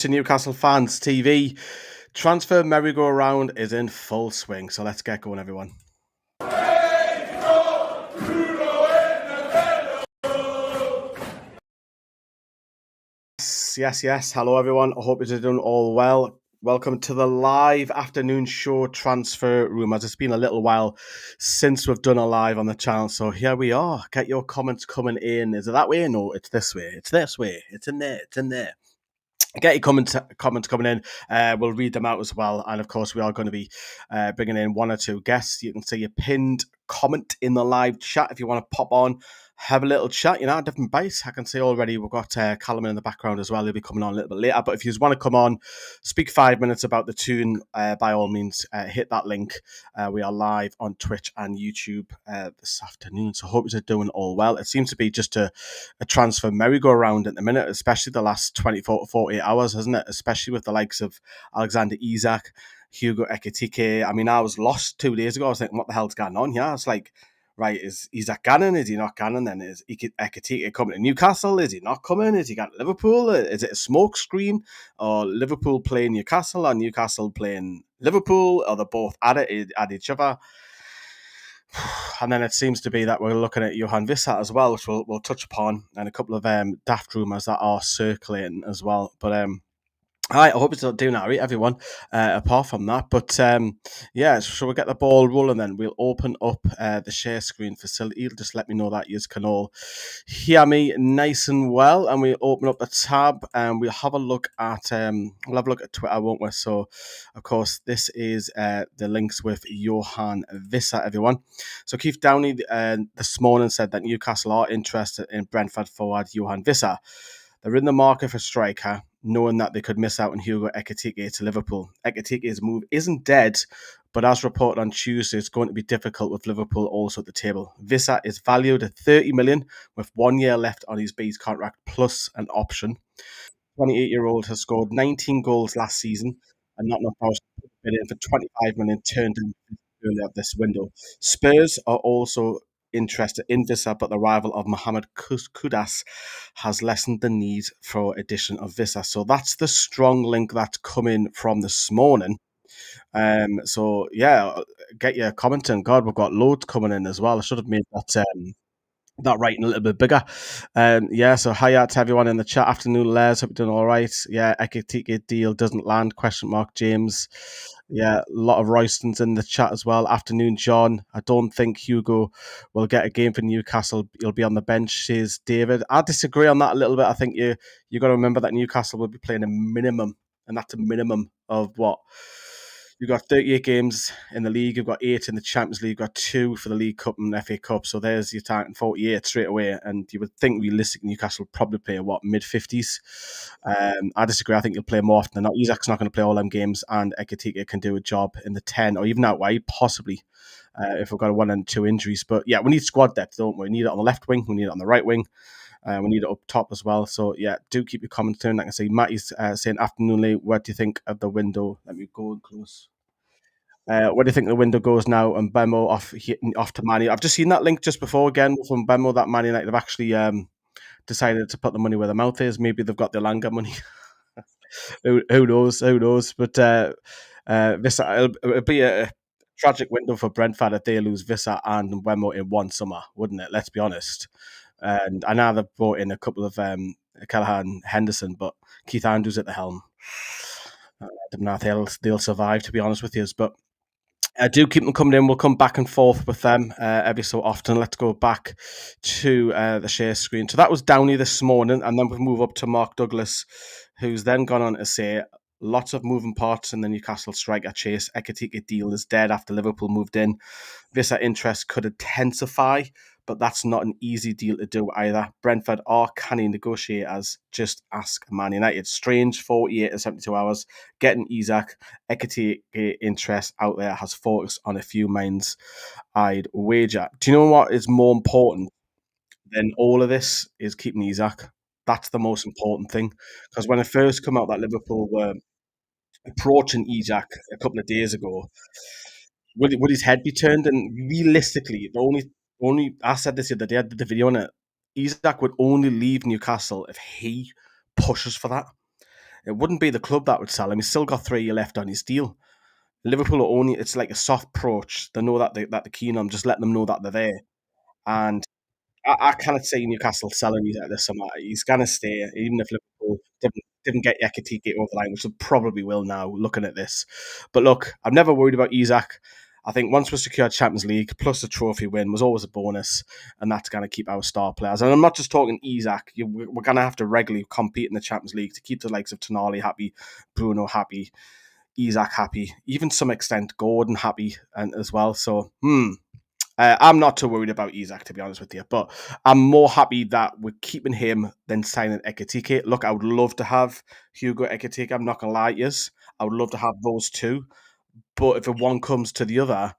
To Newcastle fans TV. Transfer merry-go-round is in full swing, so let's get going, everyone. Yes. Hello, everyone. I hope you're doing all well. Welcome to the live afternoon show Transfer Rumours. It's been a little while since we've done a live on the channel, so here we are. Get your comments coming in. Is it that way? No, it's this way. It's this way. It's in there. It's in there. Get your comments coming in. We'll read them out as well. And of course, we are going to be bringing in one or two guests. You can see a pinned comment in the live chat if you want to pop on, have a little chat, different base. I can see already we've got Callum in the background as well. He'll be coming on a little bit later. But if you just want to come on, speak 5 minutes about the Toon, by all means, hit that link. We are live on Twitch and YouTube this afternoon. So I hope you're doing all well. It seems to be just a transfer merry-go-round at the minute, especially the last 24 to 48 hours, hasn't it? Especially with the likes of Alexander Isak, Hugo Ekitike. I mean, I was lost 2 days ago. I was thinking, what the hell's going on here? It's like, right, is Isak Gannon? Is he not Gannon? Then is Ekitike coming to Newcastle? Is he not coming? Is he got Liverpool? Is it a smoke screen? Or Liverpool playing Newcastle or Newcastle playing Liverpool? Or they're both at each other? And then it seems to be that we're looking at Yoane Wissa as well, which we'll touch upon, and a couple of daft rumours that are circulating as well. But all right, I hope it's not doing all right, everyone, apart from that. But so we'll get the ball rolling then. We'll open up the share screen facility. It'll just let me know that you can all hear me nice and well. And we'll open up the tab and we'll have a look at Twitter, won't we? So, of course, this is the links with Yoane Wissa, everyone. So Keith Downey this morning said that Newcastle are interested in Brentford forward Yoane Wissa. They're in the market for striker, knowing that they could miss out on Hugo Ekitike to Liverpool. Ekitike's move isn't dead, but as reported on Tuesday, it's going to be difficult with Liverpool also at the table. Wissa is valued at 30 million with 1 year left on his base contract plus an option. 28-year-old has scored 19 goals last season and Nottingham Forest bid in for 25 million turned in earlier this window. Spurs are also interested in Wissa, but the arrival of Mohamed Kudus has lessened the need for addition of Wissa. So that's the strong link that's coming from this morning. So yeah, get your comment in. God, we've got loads coming in as well. I should have made that writing a little bit bigger. So hi out to everyone in the chat. Afternoon, Les. Hope you're doing all right. Yeah, Ekitike deal doesn't land, ? James. Yeah, a lot of Roystons in the chat as well. Afternoon, John. I don't think Hugo will get a game for Newcastle. He'll be on the bench, says David. I disagree on that a little bit. I think you got to remember that Newcastle will be playing a minimum, and that's a minimum of what? You've got 38 games in the league. You've got 8 in the Champions League. You've got 2 for the League Cup and FA Cup. So there's your target, 48 straight away. And you would think realistically Newcastle will probably play, mid-50s? I disagree. I think you'll play more often than not. Isak's not going to play all them games, and Ekitike can do a job in the 10 or even out wide, possibly, if we've got a 1 and 2 injuries. But yeah, we need squad depth, don't we? We need it on the left wing. We need it on the right wing. We need it up top as well. So, yeah, do keep your comments turning. I can see Matty's saying, afternoon, Lee, what do you think of the window? Let me go close. Where do you think the window goes now? And Bemo off to Man United. I've just seen that link just before again from Bemo that Man United have actually decided to put the money where the mouth is. Maybe they've got the Langa money. Who knows? Who knows? But it'll be a tragic window for Brentford if they lose Wissa and Wemo in one summer, wouldn't it? Let's be honest. And I know they've brought in a couple of Callahan, Henderson, but Keith Andrews at the helm. I don't know if they'll survive, to be honest with you. But do keep them coming in. We'll come back and forth with them every so often. Let's go back to the share screen. So that was Downey this morning, and then we'll move up to Mark Douglas, who's then gone on to say lots of moving parts in the Newcastle striker chase. Ekitike deal is dead after Liverpool moved in. Wissa interest could intensify, but that's not an easy deal to do either. Brentford are canny negotiators. Just ask Man United. Strange 48 to 72 hours. Getting Isak. Ekitike interest out there has focused on a few minds I'd wager. Do you know what is more important than all of this is keeping Isak? That's the most important thing. Because when it first came out that Liverpool were approaching Isak a couple of days ago, would his head be turned? And realistically, the only I said this the other day, I did the video on it. Isak would only leave Newcastle if he pushes for that. It wouldn't be the club that would sell him. He's still got 3 years left on his deal. Liverpool are only, it's like a soft approach. They know that they're keen on, just letting them know that they're there. And I cannot see Newcastle selling you this summer. He's going to stay, even if Liverpool didn't get Ekitike over the line, which they probably will now, looking at this. But look, I'm never worried about Isak. I think once we secured Champions League, plus the trophy win was always a bonus, and that's going to keep our star players. And I'm not just talking Isak. We're going to have to regularly compete in the Champions League to keep the likes of Tonali happy, Bruno happy, Isak happy, even to some extent Gordon happy and as well. So, I'm not too worried about Isak, to be honest with you, but I'm more happy that we're keeping him than signing Ekitike. Look, I would love to have Hugo Ekitike. I'm not going to lie to you. I would love to have those two. But if one comes to the other,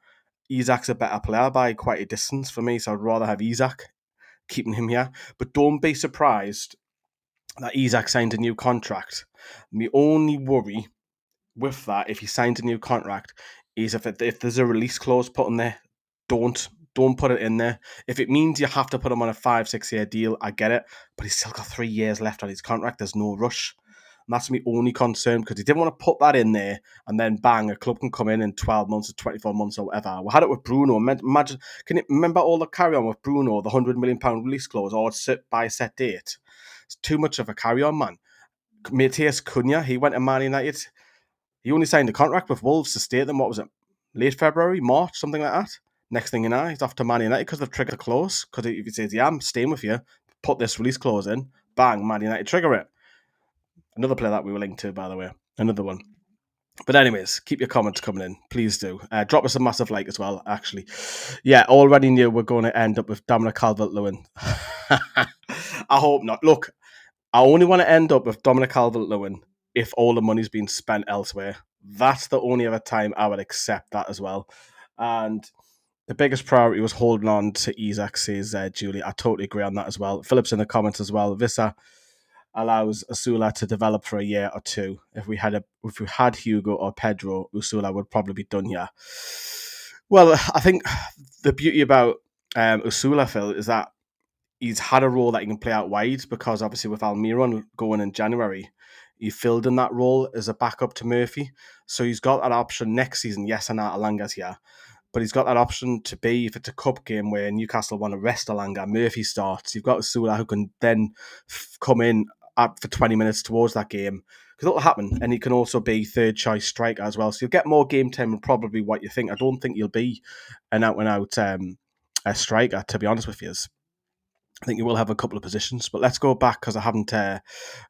Isak's a better player by quite a distance for me. So I'd rather have Isak, keeping him here. But don't be surprised that Isak signed a new contract. My only worry with that, if he signs a new contract, is if there's a release clause put in there, don't put it in there. If it means you have to put him on a 5-6 year deal, I get it, but he's still got 3 years left on his contract. There's no rush. And that's my only concern, because he didn't want to put that in there and then bang, a club can come in 12 months or 24 months or whatever. We had it with Bruno. Imagine, can you remember all the carry on with Bruno, the £100 million release clause, or sit by a set date? It's too much of a carry on, man. Matthias Cunha, he went to Man United. He only signed a contract with Wolves to stay at them. What was it? Late February, March, something like that. Next thing you know, he's off to Man United because they've triggered a clause. Because if he says, yeah, I'm staying with you, put this release clause in, bang, Man United trigger it. Another player that we were linked to, by the way. Another one. But anyways, keep your comments coming in. Please do. Drop us a massive like as well, actually. Yeah, already knew we're going to end up with Dominic Calvert-Lewin. I hope not. Look, I only want to end up with Dominic Calvert-Lewin if all the money's been spent elsewhere. That's the only other time I would accept that as well. And the biggest priority was holding on to Isak, says Julie. I totally agree on that as well. Philip's in the comments as well. Wissa allows Usula to develop for a year or two. If we had Hugo or Pedro, Usula would probably be done here. Well, I think the beauty about Usula, Phil, is that he's had a role that he can play out wide, because obviously with Almiron going in January, he filled in that role as a backup to Murphy. So he's got that option next season. Yes, Anat Alanga's here, but he's got that option to be, if it's a cup game where Newcastle want to rest Alanga, Murphy starts. You've got Usula who can then come in for 20 minutes towards that game, because it'll happen. And he can also be third choice striker as well. So you'll get more game time and probably what you think. I don't think you'll be an out and out a striker, to be honest with you. I think you will have a couple of positions, but let's go back, because I haven't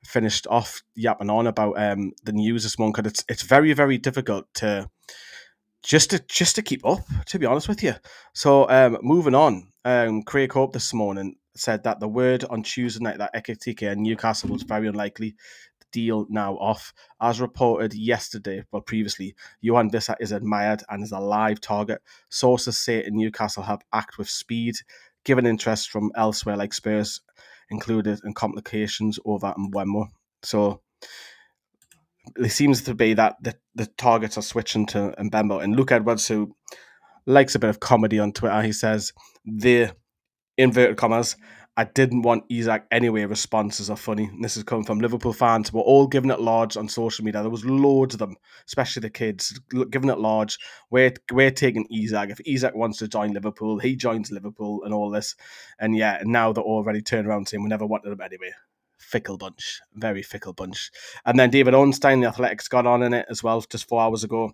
finished off yapping on about the news this morning, because it's very, very difficult to just to keep up, to be honest with you. So moving on, Craig Hope this morning said that the word on Tuesday night that Ekitike and Newcastle was very unlikely. The deal now off. As reported yesterday, well previously, Yoane Wissa is admired and is a live target. Sources say in Newcastle have act with speed, given interest from elsewhere like Spurs included, and complications over Mbeumo. So it seems to be that the targets are switching to Mbeumo. And Luke Edwards, who likes a bit of comedy on Twitter, he says, the inverted commas, I didn't want Isak anyway responses are funny. And this is coming from Liverpool fans. We're all giving it large on social media. There was loads of them, especially the kids, giving it large. We're taking Isak. If Isak wants to join Liverpool, he joins Liverpool and all this. And yeah, now they're already turned around saying we never wanted him anyway. Fickle bunch. Very fickle bunch. And then David Ornstein, the Athletics, got on in it as well just 4 hours ago.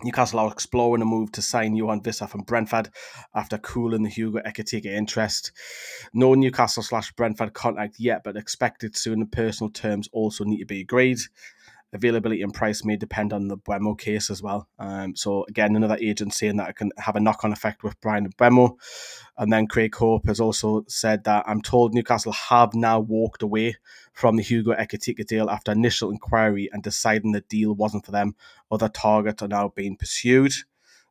Newcastle are exploring a move to sign Yoane Wissa from Brentford after cooling the Hugo Ekitike interest. No Newcastle/Brentford contact yet, but expected soon, and personal terms also need to be agreed. Availability and price may depend on the Mbeumo case as well. So again, another agent saying that it can have a knock-on effect with Brian Mbeumo. And then Craig Hope has also said that I'm told Newcastle have now walked away from the Hugo Ekitike deal after initial inquiry and deciding the deal wasn't for them. Other targets are now being pursued.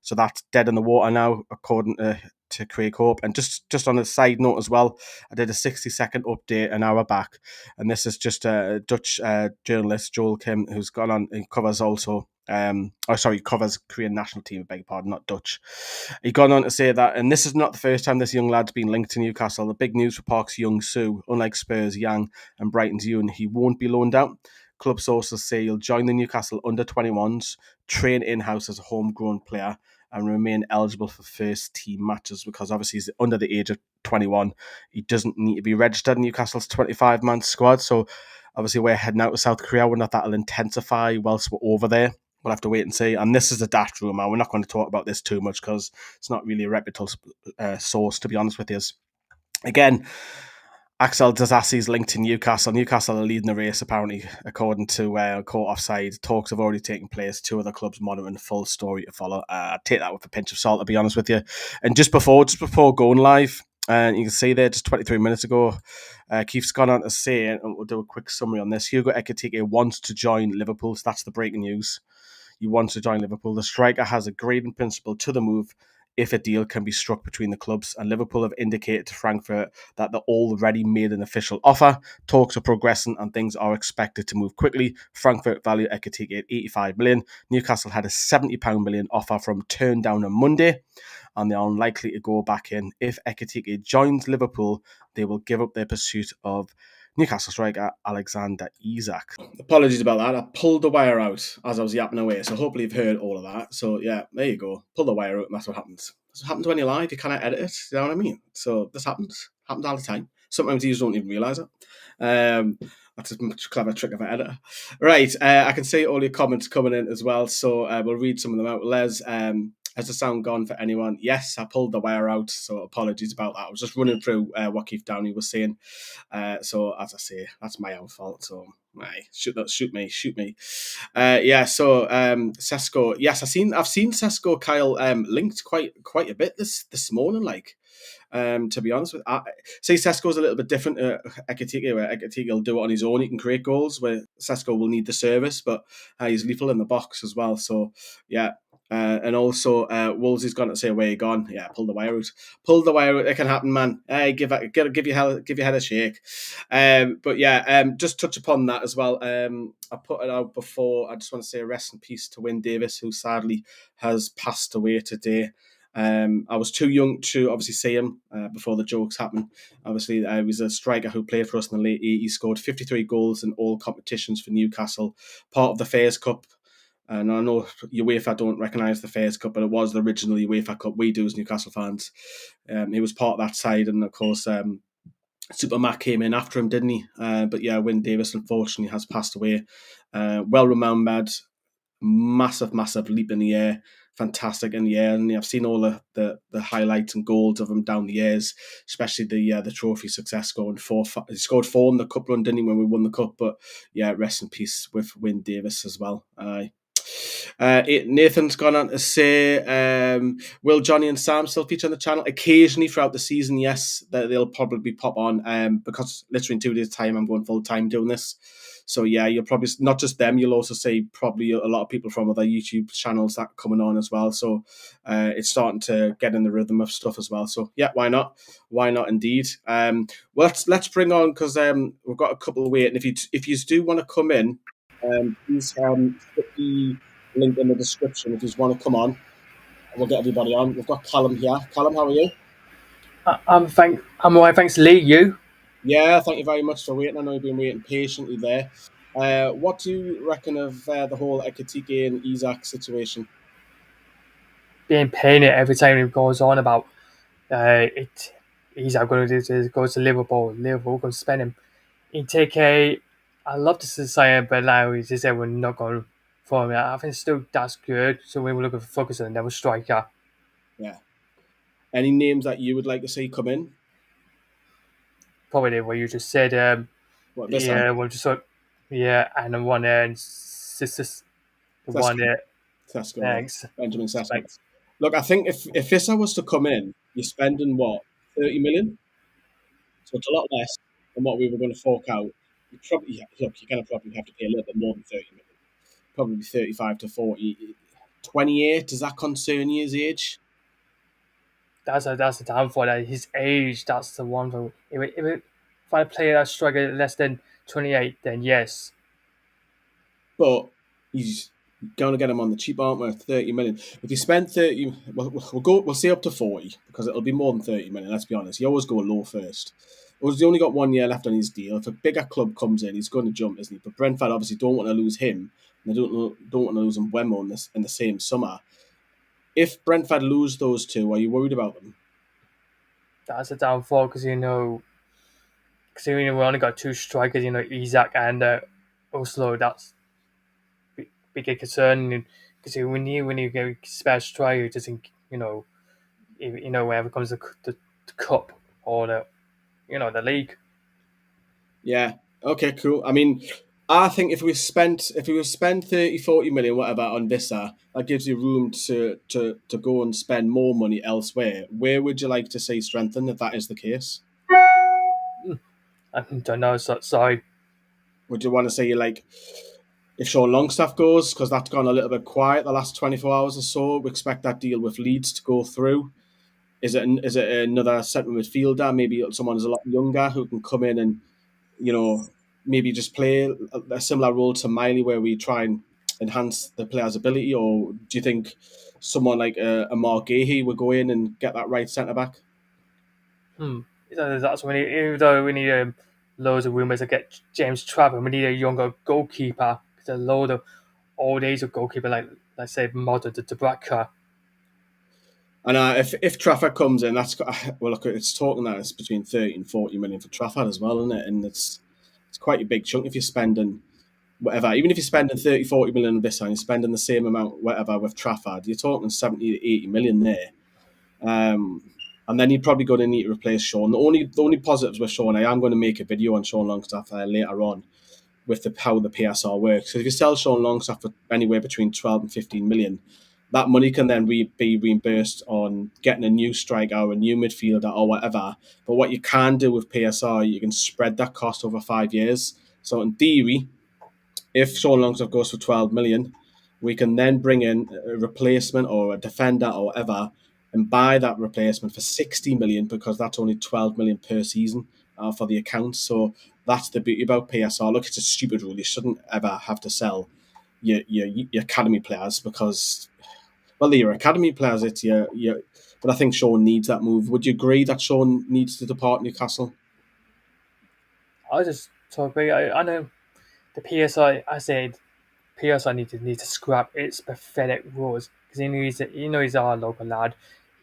So that's dead in the water now, according to Craig Hope. And just on a side note as well, I did a 60-second update an hour back, and this is just a Dutch journalist, Joel Kim, who's gone on. He covers also covers Korean national team, I beg your pardon, not Dutch. He gone on to say that, and this is not the first time this young lad's been linked to Newcastle. The big news for Park Seung Soo, unlike Spurs' Yang and Brighton's Yoon, he won't be loaned out. club sources say he'll join the Newcastle under-21s, train in-house as a homegrown player, and remain eligible for first team matches because obviously he's under the age of 21. He doesn't need to be registered in Newcastle's 25-man squad. So obviously we're heading out to South Korea. We're not that'll intensify whilst we're over there. We'll have to wait and see. And this is a daft rumour. We're not going to talk about this too much because it's not really a reputable source, to be honest with you. Again, Axel Disasi's linked to Newcastle. Newcastle are leading the race, apparently, according to Court Offside. Talks have already taken place. Two other clubs monitoring. Full story to follow. Take that with a pinch of salt, to be honest with you. And just before going live, and you can see there just 23 minutes ago, Keith's gone on to say, and we'll do a quick summary on this. Hugo Ekitike wants to join Liverpool. So that's the breaking news. He wants to join Liverpool. The striker has agreed in principle to the move if a deal can be struck between the clubs, and Liverpool have indicated to Frankfurt that they already made an official offer. Talks are progressing and things are expected to move quickly. Frankfurt value Ekitike at 85 million. Newcastle had a £70 million offer from turned down on Monday, and they are unlikely to go back in. If Ekitike joins Liverpool, they will give up their pursuit of Newcastle striker Alexander Isak. Apologies about that. I pulled the wire out as I was yapping away, so hopefully you've heard all of that. So yeah, there you go. Pull the wire out and that's what happens. That's what happens when you're live. You cannot edit it. You know what I mean? So this happens. Happens all the time. Sometimes you just don't even realise it. That's a much clever trick of an editor. Right, I can see all your comments coming in as well, so we'll read some of them out. Les, has the sound gone for anyone? Yes, I pulled the wire out, so apologies about that. I was just running through what Keith Downey was saying. So as I say, that's my own fault. So shoot me. Yeah. So Sesko. Yes, I've seen Sesko Kyle linked quite a bit this morning. Like, to be honest with you, see, Sesko's a little bit different to Ekitike, where Ekitike will do it on his own. He can create goals, where Sesko will need the service, but he's lethal in the box as well. So yeah. And also, Wolsey's gone to say, where you gone? Yeah, pull the wire out. Pull the wire out. It can happen, man. Hey, give your head a shake. But yeah, just touch upon that as well. I put it out before. I just want to say rest in peace to Wyn Davies, who sadly has passed away today. I was too young to obviously see him before the jokes happened. Obviously, he was a striker who played for us in the late 80s. He scored 53 goals in all competitions for Newcastle, part of the Fairs Cup. And I know UEFA don't recognise the Fairs Cup, but it was the original UEFA Cup we do as Newcastle fans. He was part of that side, and of course, Super Mac came in after him, didn't he? But yeah, Wyn Davies unfortunately has passed away. Well remembered, massive leap in the air, fantastic in the air, and I've seen all the highlights and goals of him down the years, especially the trophy success, scoring four. He scored 4 in the cup run, didn't he, when we won the cup? But yeah, rest in peace with Wyn Davies as well. Nathan's gone on to say, will Johnny and Sam still feature on the channel? Occasionally throughout the season, yes, they'll probably pop on, because literally in 2 days' time I'm going full time doing this. So yeah, you'll probably, not just them, you'll also see probably a lot of people from other YouTube channels that are coming on as well. So it's starting to get in the rhythm of stuff as well. So yeah, why not? Why not indeed? Well, let's bring on, because we've got a couple waiting. If you do want to come in, please put the link in the description if you want to come on. We'll get everybody on. We've got Callum here. Callum, how are you? I'm all right, thanks, Lee. You? Yeah, thank you very much for waiting. I know you've been waiting patiently there. What do you reckon of the whole Ekitike and Isak situation? Being painted every time it goes on about Isak going to do this, goes to Liverpool. Liverpool going to spend him. Ekitike, I love to say it, but now he just said we're not going for him. I think still that's good. So we were looking for focus on another striker. Yeah. Any names that you would like to see come in? Probably what you just said. What, yeah, we'll just and the one Sesko, thanks. Benjamin Sesko. Look, I think if Wissa was to come in, you're spending what, 30 million? So it's a lot less than what we were going to fork out. You're going to probably have to pay a little bit more than 30 million. Probably 35 to 40. 28, does that concern you, his age? That's the downfall. That his age, that's the one thing. If I play that striker less than 28, then yes. But he's going to get him on the cheap, aren't we? 30 million. If you spend 30, we'll say up to 40, because it'll be more than 30 million. Let's be honest. You always go low first. Well, he's only got 1 year left on his deal. If a bigger club comes in, he's going to jump, isn't he? But Brentford obviously don't want to lose him. And they don't want to lose Mbeumo in the same summer. If Brentford lose those two, are you worried about them? That's a downfall because because we only got two strikers, Isak and Oslo. That's big concern because when you get spare striker, just think whenever it comes to the cup or the league. Yeah. Okay, cool. I mean, I think if we spend 30, 40 million, whatever, on Vissa, that gives you room to go and spend more money elsewhere. Where would you like to see strengthened if that is the case? I don't know. So Would you want to see like if Sean Longstaff goes, because that's gone a little bit quiet the last 24 hours or so, we expect that deal with Leeds to go through. Is it another central midfielder, maybe someone who's a lot younger who can come in and you know, maybe just play a similar role to Miley where we try and enhance the player's ability? Or do you think someone like a Mark Gahey would go in and get that right centre back? hmm, that's when even though we need loads of rumours to get James Trafford, we need a younger goalkeeper. There's a load of old age of goalkeeper like let's say Modder the Bracker. And if Trafford comes in, that's well. Look, it's talking that it's between 30 and 40 million for Trafford as well, isn't it? And it's quite a big chunk if you're spending whatever. Even if you're spending 30, 40 million on this and you're spending the same amount whatever with Trafford, you're talking 70 to 80 million there. Um, and then you're probably going to need to replace Sean. The only positives with Sean, I am going to make a video on Sean Longstaff later on with how the PSR works. So if you sell Sean Longstaff for anywhere between 12 and 15 million, that money can then be reimbursed on getting a new striker or a new midfielder or whatever. But what you can do with PSR, you can spread that cost over 5 years. So in theory, if Sean Longstaff goes for 12 million, we can then bring in a replacement or a defender or whatever and buy that replacement for 60 million because that's only 12 million per season for the accounts. So that's the beauty about PSR. Look, it's a stupid rule. You shouldn't ever have to sell your academy players because, well, they're your academy players. But I think Sean needs that move. Would you agree that Sean needs to depart Newcastle? I just talk about I know the PSI. I said PSI need to scrap its pathetic rules because he's our local lad.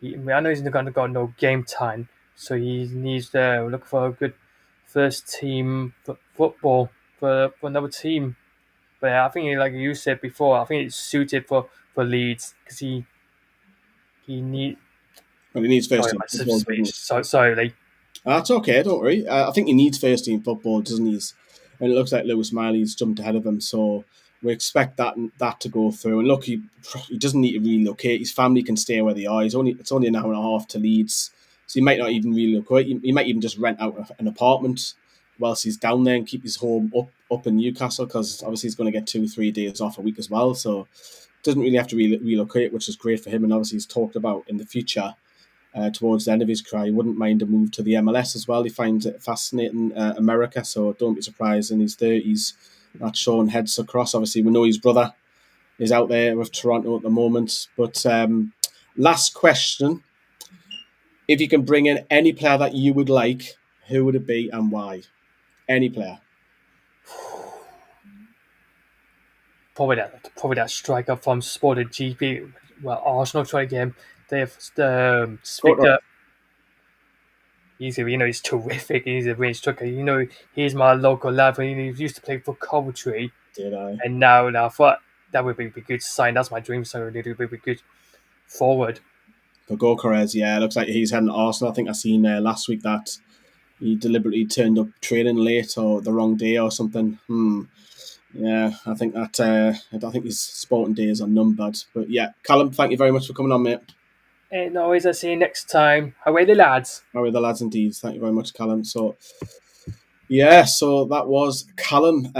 I know he's not going to got no game time, so he needs to look for a good first team football for another team. But I think, like you said before, I think it's suited for Leeds because he need. Well, he needs first Sorry, team my football, doesn't he? speech. Sorry, like That's okay, don't worry. I think he needs first team football, doesn't he? And it looks like Lewis Miley's jumped ahead of him, so we expect that to go through. And look, he doesn't need to relocate. His family can stay where they are. It's only an hour and a half to Leeds, so he might not even relocate. He might even just rent out an apartment whilst he's down there and keep his home up in Newcastle because obviously he's going to get 2 3 days off a week as well. So doesn't really have to relocate, which is great for him. And obviously he's talked about in the future towards the end of his career. He wouldn't mind a move to the MLS as well. He finds it fascinating, America, so don't be surprised in his 30s that Sean heads across. Obviously, we know his brother is out there with Toronto at the moment. But last question. If you can bring in any player that you would like, who would it be and why? Any player. probably that striker from Sported GP. Well, Arsenal try again. They have Go to Victor. He's terrific. He's a range striker. He's my local lad. He used to play for Coventry, Did I? and now I thought that would be a good sign. That's my dream sign. It would be good forward. For Gokares, yeah, it looks like he's heading to Arsenal. I think I seen last week that he deliberately turned up training late or the wrong day or something. Yeah, I think I think his sporting days are numbered. But yeah, Callum, thank you very much for coming on, mate. And always, I see you next time. Away the lads. How are the lads indeed? Thank you very much, Callum. So yeah, so that was Callum.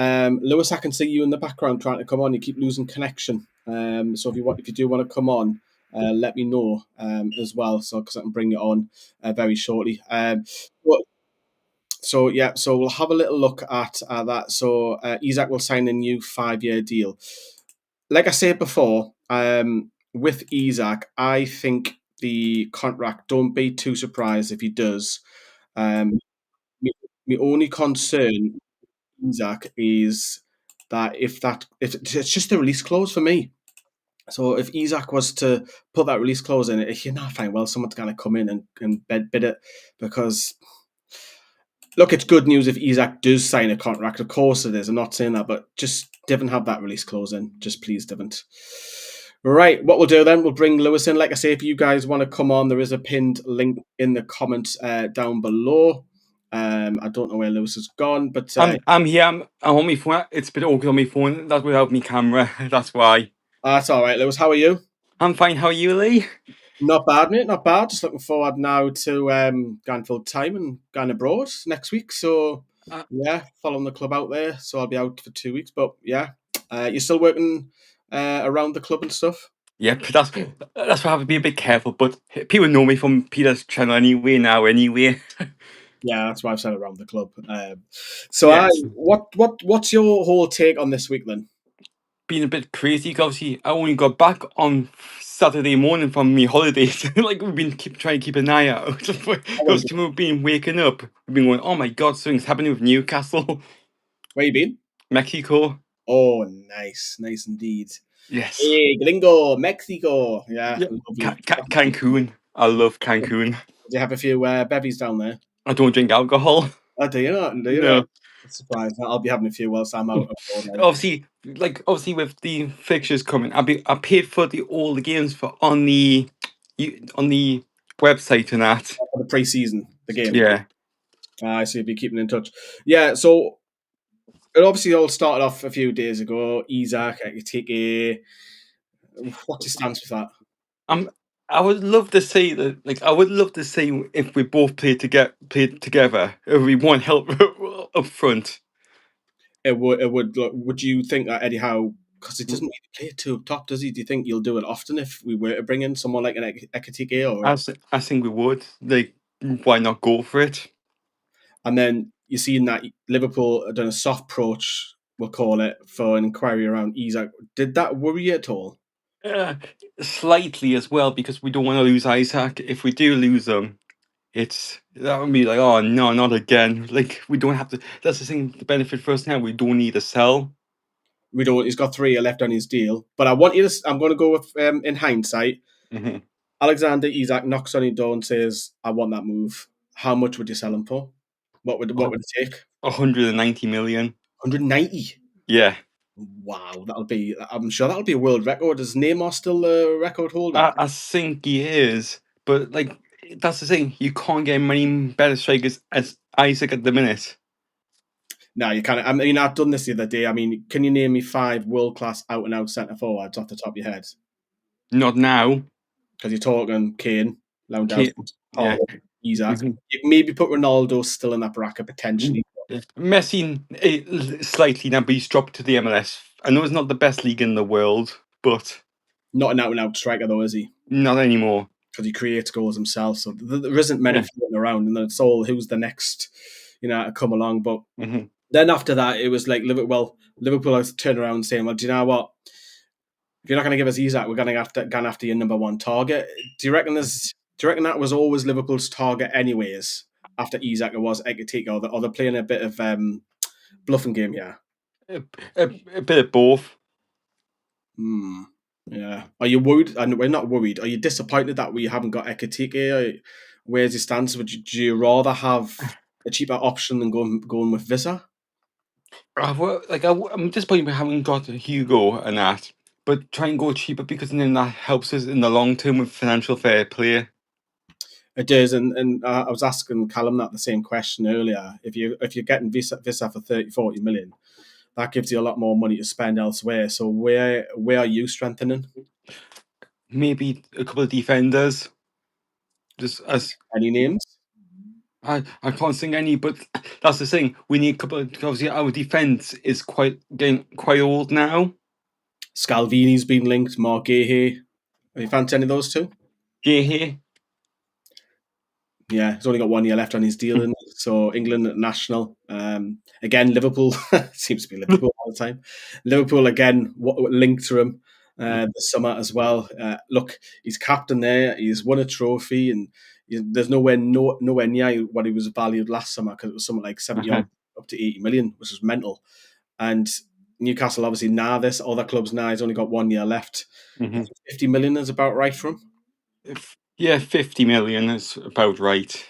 Lewis, I can see you in the background trying to come on. You keep losing connection. So if you do want to come on, let me know as well, so because I can bring it on very shortly. But so yeah, so we'll have a little look at that. So Isak will sign a new 5 year deal. Like I said before, with Isak, I think the contract. Don't be too surprised if he does. Um, My only concern, Isak, is that if it's just a release clause for me. So if Isak was to put that release clause in, if you're not fine, well, someone's going to come in and bid it, because look, it's good news if Isak does sign a contract. Of course it is. I'm not saying that, but just didn't have that release clause in. Just please didn't. Right, what we'll do then, we'll bring Lewis in. Like I say, if you guys want to come on, there is a pinned link in the comments down below. I don't know where Lewis has gone, but I'm here. I'm on my phone. It's a bit awkward on my phone. That's without my camera. That's why. that's all right, Lewis. How are you? I'm fine. How are you, Lee? Not bad, mate. Not bad. Just looking forward now to going full time and going abroad next week. So Uh, yeah, following the club out there. So I'll be out for 2 weeks. But yeah, you're still working around the club and stuff. Yep. That's why I have to be a bit careful. But people know me from Peter's channel anyway now. Anyway. Yeah, that's why I've said around the club. So Yes. what's your whole take on this week then? Been a bit crazy. 'Cause obviously, I only got back on Saturday morning from me holidays. Like we've been trying to keep an eye out. Always. Because we've been waking up. We've been going, oh my god, something's happening with Newcastle, Where you been? Mexico. Oh, nice, nice indeed. Yes. Hey, Gringo, Mexico. Yeah, Yeah. lovely. Cancun. I love Cancun. Do you have a few bevies down there? I don't drink alcohol. Oh, do you not? Do you not? No. Surprised. I'll be having a few whilst I'm out abroad. Like. Obviously, with the fixtures coming, I paid for all the games for on the website and that. For the pre-season, the game. Yeah. I see. Be keeping in touch. Yeah. So it obviously all started off a few days ago. Isak, Ekitike. What's his stance with that? I'm. I would love to say that. Like, I would love to say if we both played together, if we want help up front. It would. It would. Would you think that Eddie Howe? Because he doesn't really play two up top, does he? Do you think you'll do it often if we were to bring in someone like an Ekitike or? I think we would. Like, why not go for it? And then you see that Liverpool have done a soft approach, we'll call it, for an inquiry around Isak. Did that worry you at all? Uh, Slightly as well because we don't want to lose Isaac. If we do lose him, that would be like, oh no, not again. Like we don't have to. That's the thing. The benefit for us now, we don't need to sell. We don't. He's got 3 years left on his deal. But I want you to. I'm going to go with in hindsight. Mm-hmm. Alexander Isak knocks on your door and says, "I want that move." How much would you sell him for? What would it take? 190 million. 190. Yeah, Wow, that'll be. I'm sure that'll be a world record. Is Neymar still the record holder? I think he is. But like, that's the thing. You can't get many better strikers as Isaac at the minute. No, you can't. I mean, I've done this the other day. I mean, can you name me 5 world class out and out centre forwards off the top of your head? Not now. Because you're talking Kane, Lewandowski, Yeah. Isak. Mhm. You can maybe put Ronaldo still in that bracket potentially. Messi slightly now, but he's dropped to the MLS. I know it's not the best league in the world, but Not an out and out striker though, is he? not anymore. Because he creates goals himself. So there isn't many floating around, and then it's all who's the next, to come along. But Mm-hmm. then after that, it was like Liverpool has turned around and saying, "Well, do you know what? If you're not going to give us Isak, we're going to have to go after your number 1 target." Do you reckon that was always Liverpool's target, anyways? After Isak, it was Ekitike, or they're playing a bit of bluffing game here. A bit of both. Yeah. Are you worried? And we're not worried. Are you disappointed that we haven't got Ekitike? Where's your stance? Do you rather have a cheaper option than going with Wissa? I'm disappointed we haven't got Hugo and that, but try and go cheaper because then that helps us in the long term with financial fair play. It does, and I was asking Callum the same question earlier. If you're getting Wissa for 30-40 million, that gives you a lot more money to spend elsewhere. So where are you strengthening? Maybe a couple of defenders. Just as Any names? I can't think any, but that's the thing. We need a couple. Obviously, our defense is getting quite old now. Scalvini's been linked. Mark Gahey. Have you fancy any of those two? Here. Yeah, he's only got 1 year left on his deal, so England national. Again, Liverpool seems to be Liverpool all the time. Liverpool again linked to him this summer as well. Look, he's captain there. He's won a trophy, and There's nowhere near what he was valued last summer, because it was something like 70 Uh-huh. odd up to 80 million, which is mental. And Newcastle, obviously, now this other clubs now, he's only got 1 year left. Hmm. 50 million is about right for him. Yeah, 50 million is about right.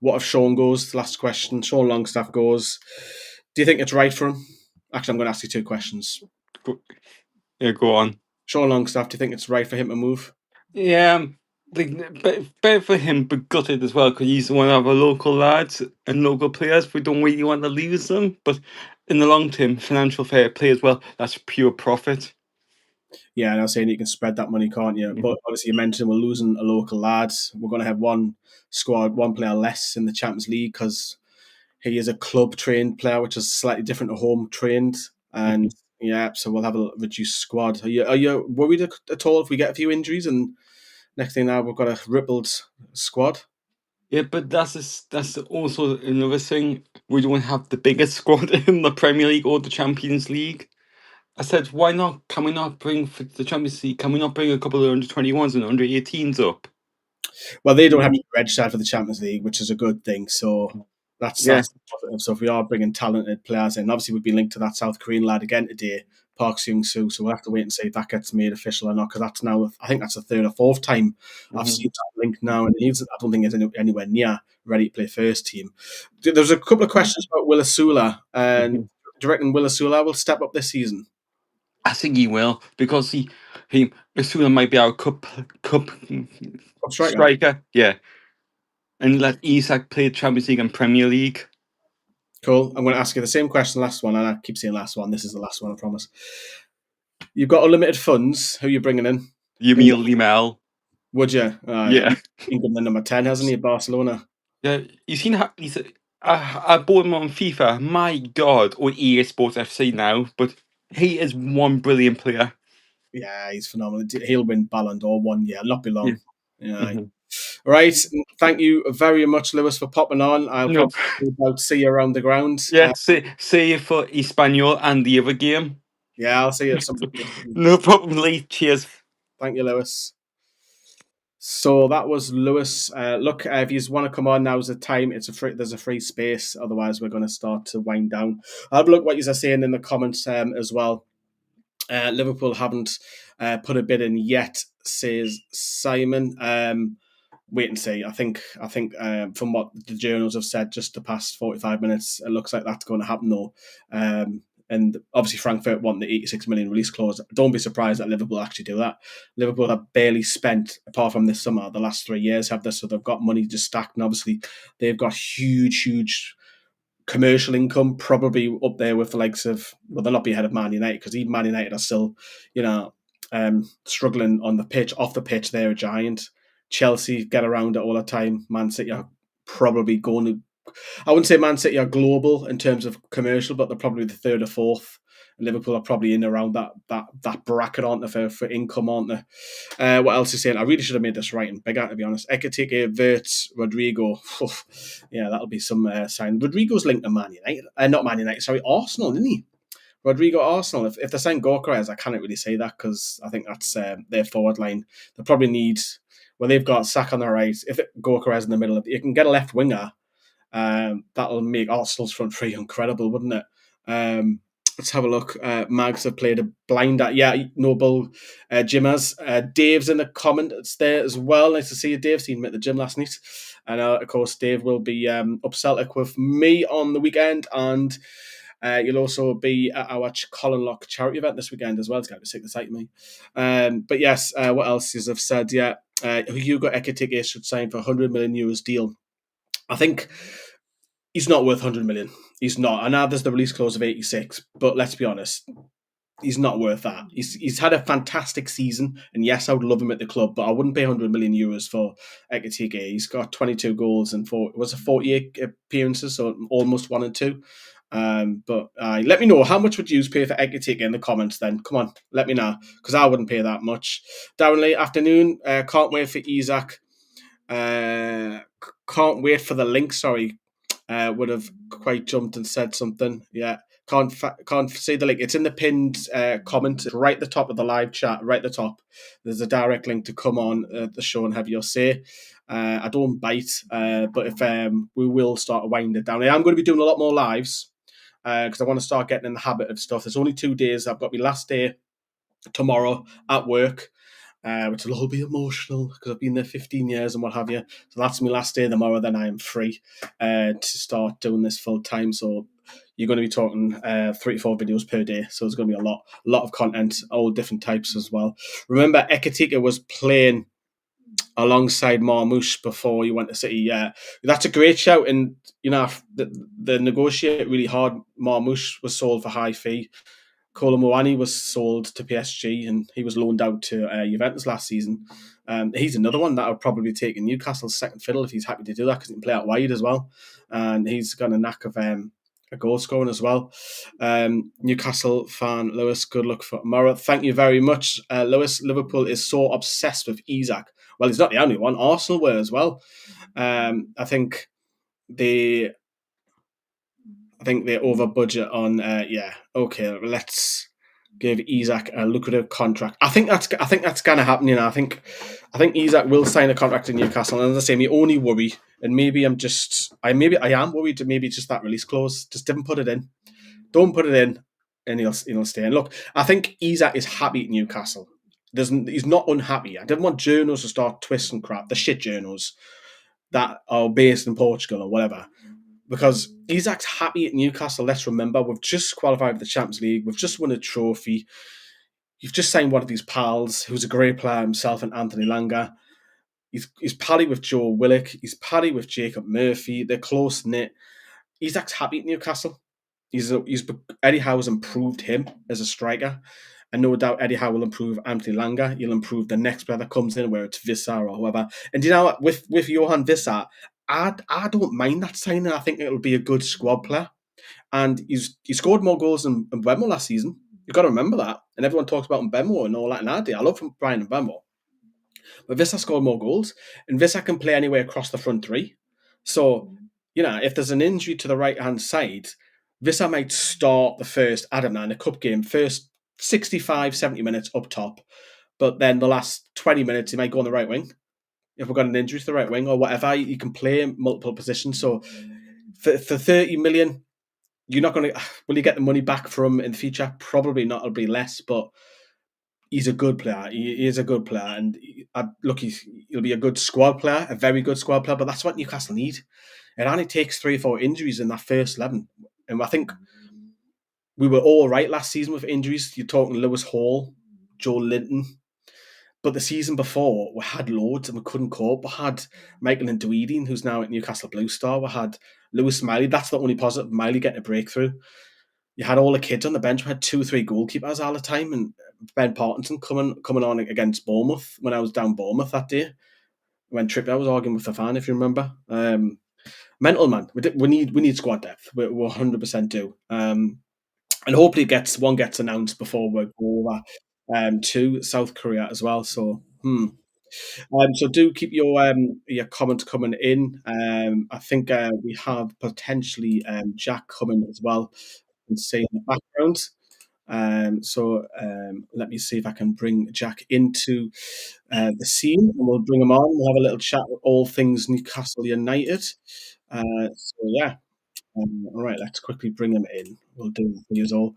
What if Sean goes? Last question. Sean Longstaff goes. Do you think it's right for him? Actually, I'm going to ask you two questions. Yeah, go on. Sean Longstaff, do you think it's right for him to move? Yeah, better for him, but gutted as well because he's one of our local lads and local players. We don't really want to lose them, but in the long term, financial fair play as well. That's pure profit. Yeah, and I was saying you can spread that money, can't you? Mhm. But obviously, you mentioned we're losing a local lad. We're going to have one player less in the Champions League because he is a club trained player, which is slightly different to home trained. And Mhm. yeah, so we'll have a reduced squad. Are you worried at all if we get a few injuries and next thing now we've got a rippled squad? Yeah, but that's also another thing. We don't have the biggest squad in the Premier League or the Champions League. I said, why not? Can we not bring for the Champions League? Can we not bring a couple of under 21s and under 18s up? Well, they don't have to be registered for the Champions League, which is a good thing. So Yeah. that's positive. So if we are bringing talented players in, obviously we've been linked to that South Korean lad again today, Park Seung Soo. So we'll have to wait and see if that gets made official or not, because that's now, I think that's the third or fourth time I've Mhm. seen that link now, and I don't think it's anywhere near ready to play first team. There's a couple of questions about Willa Sula, and Mhm. do you reckon Willa Sula will step up this season? I think he will because he Asuna might be our cup Top striker. striker. Yeah, and let Isak play Champions League and Premier League. Cool. I'm going to ask you the same question, last one, and I keep saying last one. This is the last one, I promise. You've got unlimited funds. Who are you bringing in? You mean Limel? Would you? Yeah, Think of the number 10, hasn't he, at Barcelona? yeah. You seen how I bought him on FIFA. My God, or EA Sports FC now, but he is one brilliant player. Yeah, he's phenomenal. He'll win Ballon d'Or 1 year. Not be Yeah. long. Yeah. Hmm. Right. Thank you very much, Lewis, for popping on. I'll No. probably see you around the ground. Yeah. See you for Espanyol and the other game. Yeah, I'll see you at some point. No problem, Lee. Cheers. Thank you, Lewis. So that was Lewis. Look, if you want to come on, now's the time. There's a free space. Otherwise, we're going to start to wind down. Have a look what you're saying in the comments as well. Liverpool haven't put a bid in yet, says Simon. Wait and see. I think from what the journals have said, just the past 45 minutes, it looks like that's going to happen though. And obviously Frankfurt want the 86 million release clause. Don't be surprised that Liverpool actually do that. Liverpool have barely spent, apart from this summer, the last 3 years have this, so they've got money just stacked. And obviously they've got huge commercial income, probably up there with the likes of, well, they'll not be ahead of Man United, because even Man United are still, you know, struggling on the pitch. Off the pitch, they're a giant. Chelsea get around it all the time. Man City are probably going to, I wouldn't say Man City are global in terms of commercial, but they're probably the third or fourth. And Liverpool are probably in around that bracket, aren't they, for income, aren't they? What else is saying? I really should have made this writing bigger, to be honest. Ekitike, Wirtz, Rodrigo. Yeah, that'll be some sign. Rodrigo's linked to Man United. Not Man United, sorry, Arsenal, isn't he? Rodrigo Arsenal. If they're saying Gorka, I can't really say that, because I think that's their forward line. They probably need, well, they've got Sak on the right. If Gorka is in the middle, you can get a left winger. That'll make Arsenal's front three incredible, wouldn't it? Let's have a look. Mags have played a blinder. Yeah, Noble Jimmers. Dave's in the comments there as well. Nice to see you, Dave. Seen him at the gym last night. And of course, Dave will be up Celtic with me on the weekend. And you'll also be at our Colin Lock charity event this weekend as well. It's going to be sick to sight of me. But yes, what else is I've said? Yeah, Hugo Ekitike should sign for €100 million deal. I think he's not worth 100 million. He's not. I know there's the release clause of 86, but let's be honest, he's not worth that. He's had a fantastic season, and yes, I would love him at the club, but I wouldn't pay €100 million for Ekitike. He's got 22 goals and 48 appearances, so almost 1 and 2. But let me know, how much would you pay for Ekitike in the comments then? Come on, let me know, because I wouldn't pay that much. Darren, late afternoon. Can't wait for Isak. Can't wait for the link. Sorry, would have quite jumped and said something. Yeah, Can't see the link. It's in the pinned comment right at the top of the live chat. Right at the top, there's a direct link to come on the show and have your say. I don't bite, but if we will start to wind it down. I'm going to be doing a lot more lives because I want to start getting in the habit of stuff. There's only 2 days. I've got my last day tomorrow at work, which will all be emotional because I've been there 15 years and what have you. So that's my last day tomorrow. Then I am free to start doing this full time. So you're going to be talking 3 to 4 videos per day. So there's going to be a lot of content, all different types as well. Remember, Ekitike was playing alongside Marmoush before he went to City. Yeah, that's a great shout. And, the negotiate really hard. Marmoush was sold for high fee. Yoane was sold to PSG and he was loaned out to Juventus last season. He's another one that I would probably take in Newcastle's second fiddle if he's happy to do that because he can play out wide as well. And he's got a knack of a goal scoring as well. Newcastle fan Lewis, good luck for tomorrow. Thank you very much, Lewis. Liverpool is so obsessed with Isak. Well, he's not the only one. Arsenal were as well. I think they over budget on. Okay, let's give Isak a lucrative contract. I think that's gonna happen. I think Isak will sign a contract in Newcastle. And as I say, my only worry, and maybe I am worried that maybe it's just that release clause. Just didn't put it in. Don't put it in, and he'll stay. And look, I think Isak is happy at Newcastle. He's not unhappy. I didn't want journals to start twisting crap. The shit journals that are based in Portugal or whatever. Because Isak's happy at Newcastle. Let's remember, we've just qualified for the Champions League. We've just won a trophy. You've just signed one of these pals who's a great player himself, and Anthony Langa. He's paddy with Joe Willock. He's paddy with Jacob Murphy. They're close knit. Isak's happy at Newcastle. Eddie Howe's improved him as a striker. And no doubt Eddie Howe will improve Anthony Langa. He'll improve the next player that comes in, whether it's Wissa or whoever. And you know what? With Yoane Wissa, I don't mind that signing. I think it'll be a good squad player. And he scored more goals than Mbemo last season. You've got to remember that. And everyone talks about Mbemo and all that. And I love Brian Mbemo. But Wissa scored more goals. And Wissa can play anywhere across the front three. So, if there's an injury to the right-hand side, Wissa might start the first, I don't know, in a cup game, first 65, 70 minutes up top. But then the last 20 minutes, he might go on the right wing. If we've got an injury to the right wing or whatever, you can play in multiple positions. So for 30 million, you're not going to... Will you get the money back from in the future? Probably not. It'll be less, but he's a good player. He is a good player. And he'll be a good squad player, a very good squad player, but that's what Newcastle need. It only takes 3 or 4 injuries in that first 11. And I think we were all right last season with injuries. You're talking Lewis Hall, Joe Linton. But the season before, we had loads and we couldn't cope. We had Michael Ndoidi, who's now at Newcastle Blue Star. We had Lewis Miley. That's the only positive. Miley getting a breakthrough. You had all the kids on the bench. We had 2 or 3 goalkeepers all the time. And Ben Partington coming on against Bournemouth when I was down Bournemouth that day. When Trippier was arguing with the fan, if you remember. Mental, man. We need squad depth. We 100% do. And hopefully one gets announced before we go over to South Korea as well. So, so do keep your comments coming in. I think we have potentially Jack coming as well. You can see in the background. So let me see if I can bring Jack into the scene, and we'll bring him on. We'll have a little chat with all things Newcastle United. So yeah. All right, let's quickly bring him in. We'll do these all.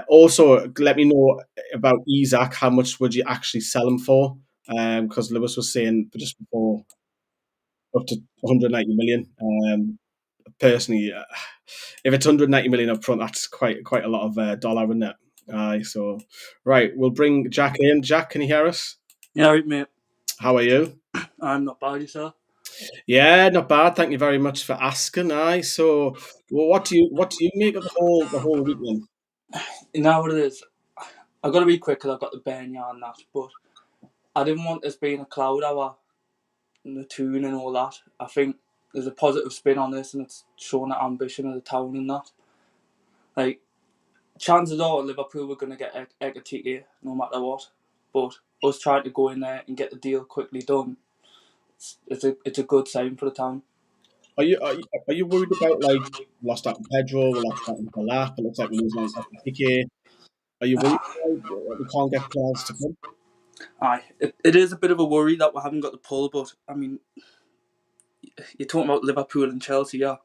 Also, let me know about Isak. How much would you actually sell him for? Because Lewis was saying just before up to 190 million. Personally, if it's 190 million up front, that's quite a lot of dollar, isn't it? So, right, we'll bring Jack in. Jack, can you hear us? Yeah, right, mate. How are you? I'm not bad, yourself. Yeah, not bad. Thank you very much for asking. So, well, what do you make of the whole weekend? You know what it is? I've got to be quick because I've got the burn and that, but I didn't want this being a cloud hour and the Toon and all that. I think there's a positive spin on this and it's showing the ambition of the town and that. Like, chances are Liverpool were going to get Ekitike no matter what, but us trying to go in there and get the deal quickly done, it's a good sign for the town. Are you worried about like lost out on Pedro, we lost out on Balak, it looks like we're losing out on Etikike. Are you worried we can't get players to come? Aye, it is a bit of a worry that we haven't got the pull, but I mean, you're talking about Liverpool and Chelsea, yeah.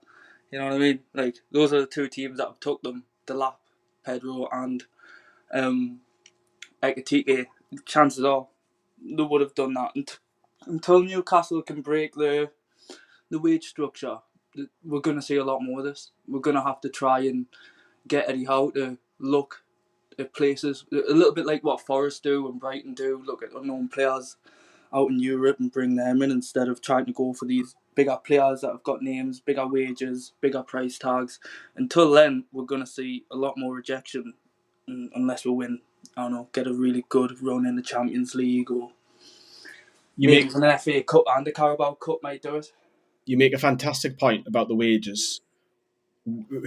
You know what I mean? Like, those are the two teams that have took them, the lap, Pedro and Ekitike. Chances are they would have done that. Until Newcastle can break the wage structure, we're going to see a lot more of this. We're going to have to try and get Eddie Howe to look at places, a little bit like what Forest do and Brighton do, look at unknown players out in Europe and bring them in instead of trying to go for these bigger players that have got names, bigger wages, bigger price tags. Until then, we're going to see a lot more rejection unless we win, I don't know, get a really good run in the Champions League or maybe even an FA Cup and the Carabao Cup might do it. You make a fantastic point about the wages.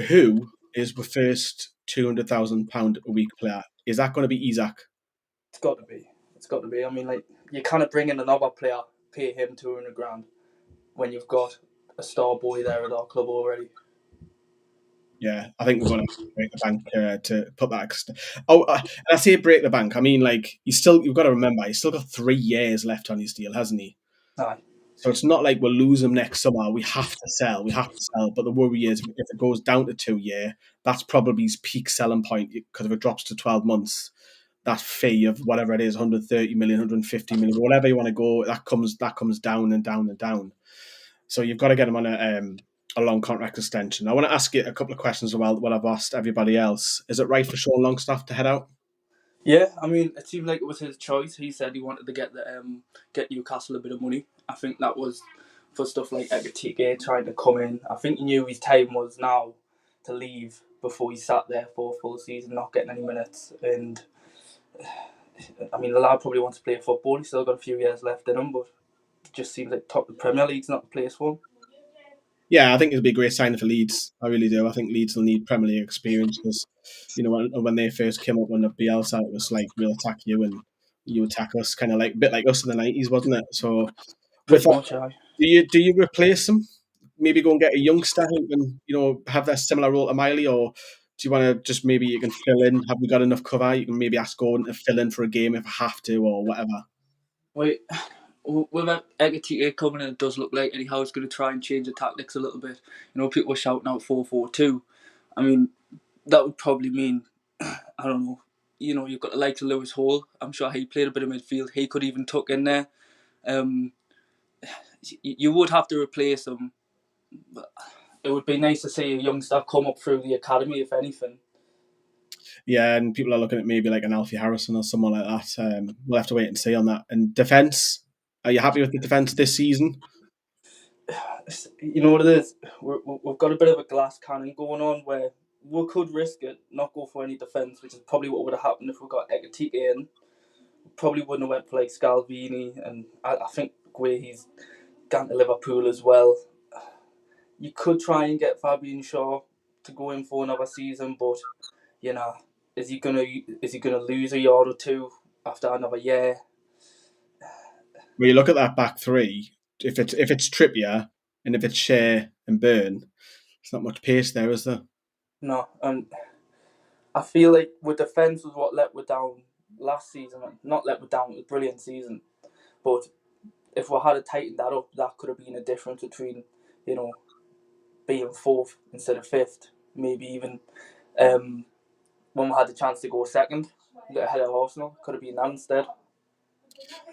Who is the first £200,000 a week player? Is that going to be Isak? It's got to be. It's got to be. I mean, like, you can't bring in another player, pay him 200 grand when you've got a star boy there at our club already. Yeah, I think we're going to break the bank to put that. And I say break the bank. I mean, like you've got to remember, he's still got 3 years left on his deal, hasn't he? Aye. So it's not like we'll lose him next summer. We have to sell. We have to sell. But the worry is, if it goes down to 2 year, that's probably his peak selling point. Because if it drops to 12 months, that fee of whatever it is, 130 million, 150 million, whatever you want to go, that comes down and down and down. So you've got to get him on a long contract extension. I want to ask you a couple of questions about what I've asked everybody else. Is it right for Sean Longstaff to head out? Yeah, I mean, it seemed like it was his choice. He said he wanted to get Newcastle a bit of money. I think that was for stuff like Etikike trying to come in. I think he knew his time was now to leave before he sat there for a full season, not getting any minutes. And I mean, the lad probably wants to play football. He's still got a few years left in him, but it just seems like top of the Premier League's not the place for him. Yeah, I think it'll be a great signing for Leeds. I really do. I think Leeds will need Premier League experience because, when they first came up when the Bielsa, it was like we'll attack you and you attack us, kind of like a bit like us in the 90s, wasn't it? So with Pretty that, much, aye. do you replace them? Maybe go and get a youngster who can have that similar role to Miley, or do you want to just maybe you can fill in? Have we got enough cover? You can maybe ask Gordon to fill in for a game if I have to, or whatever. Wait, with Ekitike coming in, it does look like Eddie Howe's going to try and change the tactics a little bit. People were shouting out 4-4-2. I mean, that would probably mean, I don't know, you've got the likes of Lewis Hall. I'm sure he played a bit of midfield. He could even tuck in there. You would have to replace him. But it would be nice to see a youngster come up through the academy, if anything. Yeah, and people are looking at maybe like an Alfie Harrison or someone like that. We'll have to wait and see on that. And defence, are you happy with the defence this season? You know what it is? We've got a bit of a glass cannon going on where we could risk it, not go for any defence, which is probably what would have happened if we got Ekitike in. Probably wouldn't have went for like Scalvini, and I think he's gone to Liverpool as well. You could try and get Fabian Shaw to go in for another season, but is he gonna lose a yard or two after another year? When you look at that back three, if it's Trippier and if it's Shea and Byrne, there's not much pace there, is there? No, and I feel like with defence was what let us down last season. Not let us down, it was a brilliant season. But if we had tightened that up, that could have been a difference between, being fourth instead of fifth. Maybe even when we had the chance to go second, ahead of Arsenal, could have been that instead.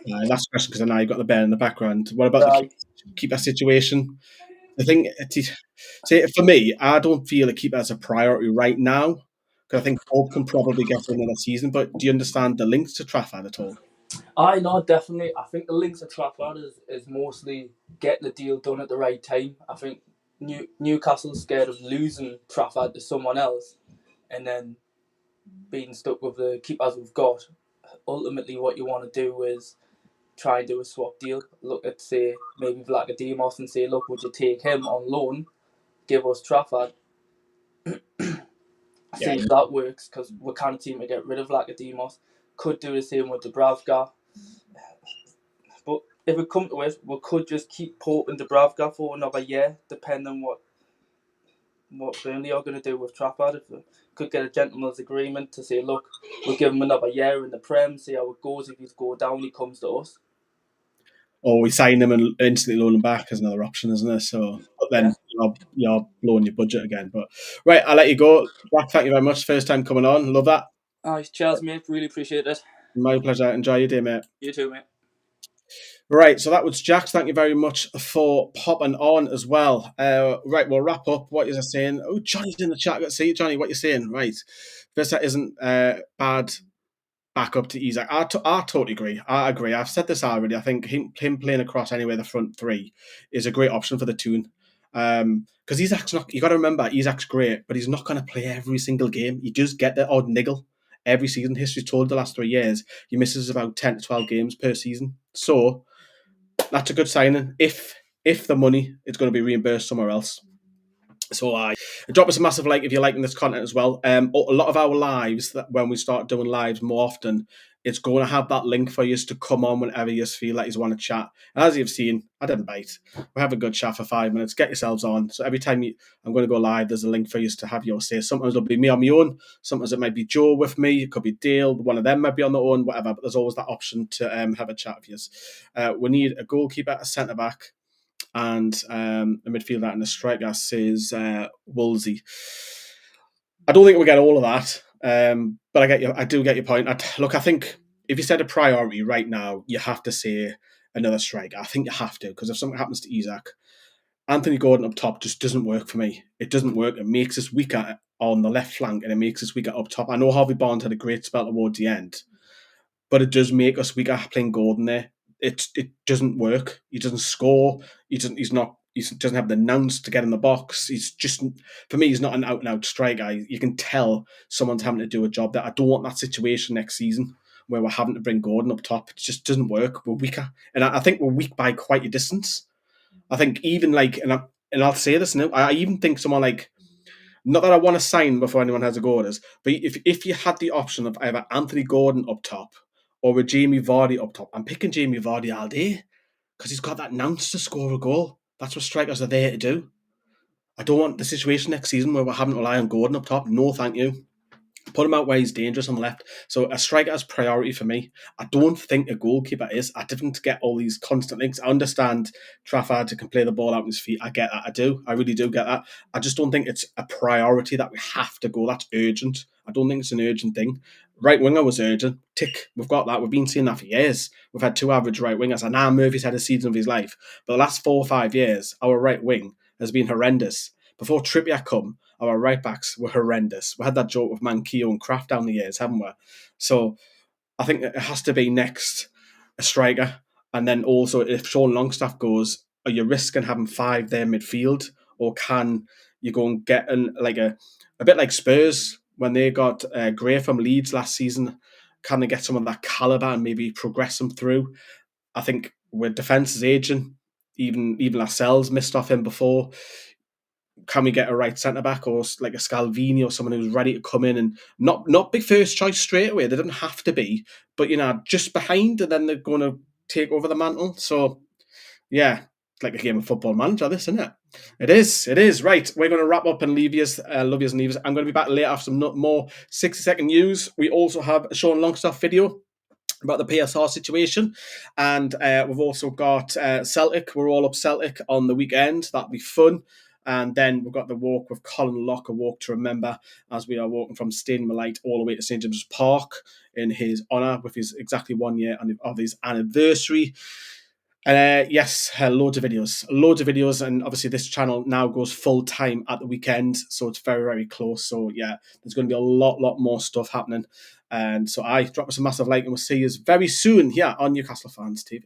Last question, because I know you've got the bear in the background. What about the keeper situation? I think, for me, I don't feel a keeper as a priority right now, because I think Pope can probably get for another season. But do you understand the links to Trafford at all? I know, definitely. I think the links to Trafford is mostly getting the deal done at the right time. I think Newcastle's scared of losing Trafford to someone else and then being stuck with the keepers we've got. Ultimately, what you want to do is try and do a swap deal. Look at, say, maybe Vlachodimos and say, look, would you take him on loan, give us Trafford? See if that works, because we can't seem to get rid of Vlachodimos. Could do the same with Dubravka. But if it come to it, we could just keep Pope and Dubravka for another year, depending on what Burnley are going to do with Trafford. If we could get a gentleman's agreement to say, look, we'll give him another year in the Prem, see how it goes. If he's go down, he comes to us. Or we sign him and instantly loan him back as another option, isn't there? So, but then you're blowing your budget again. But right, I'll let you go. Jack, thank you very much. First time coming on. Love that. Cheers, mate. Really appreciate it. My pleasure. Enjoy your day, mate. You too, mate. Right, so that was Jax. Thank you very much for popping on as well. Right, we'll wrap up. What is I saying? Oh, Johnny's in the chat. Let's see, Johnny, what you saying? Right, first that isn't bad backup to Isak. I totally agree. I agree. I've said this already. I think him playing across anyway the front three is a great option for the Toon. Because Isak's not. You got to remember, Isak's great, but he's not going to play every single game. You just get the odd niggle every season. History's told the last 3 years he misses about 10 to 12 games per season. So that's a good signing. If the money is going to be reimbursed somewhere else. So drop us a massive like if you're liking this content as well. A lot of our lives, that when we start doing lives more often, it's going to have that link for you to come on whenever you feel like you want to chat. And as you've seen, I didn't bite. We have a good chat for 5 minutes. Get yourselves on. So every time I'm going to go live, there's a link for you to have your say. Sometimes it'll be me on my own. Sometimes it might be Joe with me. It could be Dale. One of them might be on their own, whatever. But there's always that option to have a chat with you. We need a goalkeeper, a centre-back, and a midfielder and a striker, says Woolsey. I don't think we'll get all of that, but I do get your point. I think if you set a priority right now, you have to say another striker. I think you have to, because if something happens to Isak, Anthony Gordon up top just doesn't work for me. It doesn't work. It makes us weaker on the left flank, and it makes us weaker up top. I know Harvey Barnes had a great spell towards the end, but it does make us weaker playing Gordon there. It doesn't work. He doesn't score. He doesn't have the nous to get in the box. He's just, for me, he's not an out-and-out striker. You can tell someone's having to do a job there. I don't want that situation next season where we're having to bring Gordon up top. It just doesn't work. We're weaker. And I think we're weak by quite a distance. I think even and I'll say this now, I even think someone like, not that I want to sign before anyone has a go at us, but if you had the option of either Anthony Gordon up top or with Jamie Vardy up top, I'm picking Jamie Vardy all day because he's got that nous to score a goal. That's what strikers are there to do. I don't want the situation next season where we're having to rely on Gordon up top. No, thank you. Put him out where he's dangerous on the left. So a striker is priority for me. I don't think a goalkeeper is. I didn't get all these constant links. I understand Trafford can play the ball out in his feet. I get that. I do. I really do get that. I just don't think it's a priority that we have to go. That's urgent. I don't think it's an urgent thing. Right winger was urgent. Tick. We've got that. We've been seeing that for years. We've had 2 average right wingers. And now Murphy's had a season of his life. But the last 4 or 5 years, our right wing has been horrendous. Before Trippier come, our right backs were horrendous. We had that joke with Mankio and Kraft down the years, haven't we? So I think it has to be next a striker. And then also, if Sean Longstaff goes, are you risking having 5 there midfield? Or can you go and get a bit like Spurs when they got Gray from Leeds last season? Can they get some of that calibre and maybe progress them through? I think with defence is aging. Even ourselves missed off him before. Can we get a right centre back or like a Scalvini or someone who's ready to come in and not be first choice straight away? They don't have to be, but just behind, and then they're going to take over the mantle. So yeah, like a game of Football Manager, this, isn't it? It is. Right, we're going to wrap up and leave you, love yous and leave yous. I'm going to be back later after some more 60-second news. We also have a Sean Longstaff video about the PSR situation, and we've also got Celtic. We're all up Celtic on the weekend. That'll be fun. And then we've got the walk with Colin Locke, a walk to remember, as we are walking from Stadium Light all the way to St James's Park in his honour, with his exactly 1 year of his anniversary. Yes, loads of videos, and obviously this channel now goes full time at the weekend, so it's very, very close. So yeah, there's going to be a lot more stuff happening, and so drop us a massive like, and we'll see you very soon here on Newcastle Fans TV.